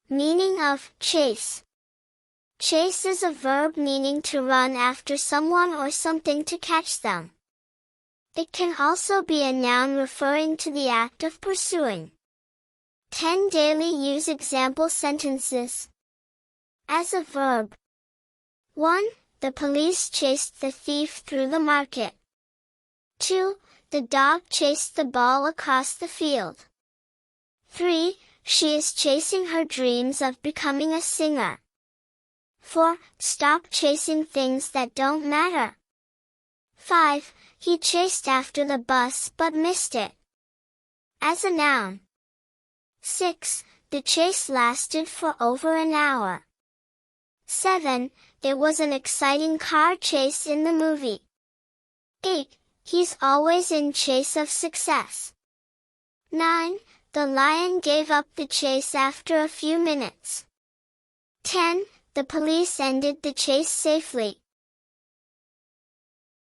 Meaning of chase. Chase is a verb meaning to run after someone or something to catch them. It can also be a noun referring to the act of pursuing. 10 daily use example sentences. As a verb. 1. The police chased the thief through the market. 2. The dog chased the ball across the field. 3. She is chasing her dreams of becoming a singer. 4. Stop chasing things that don't matter. 5. He chased after the bus but missed it. As a noun. 6. The chase lasted for over an hour. 7. There was an exciting car chase in the movie. 8. He's always in chase of success. 9. The lion gave up the chase after a few minutes. 10. The police ended the chase safely.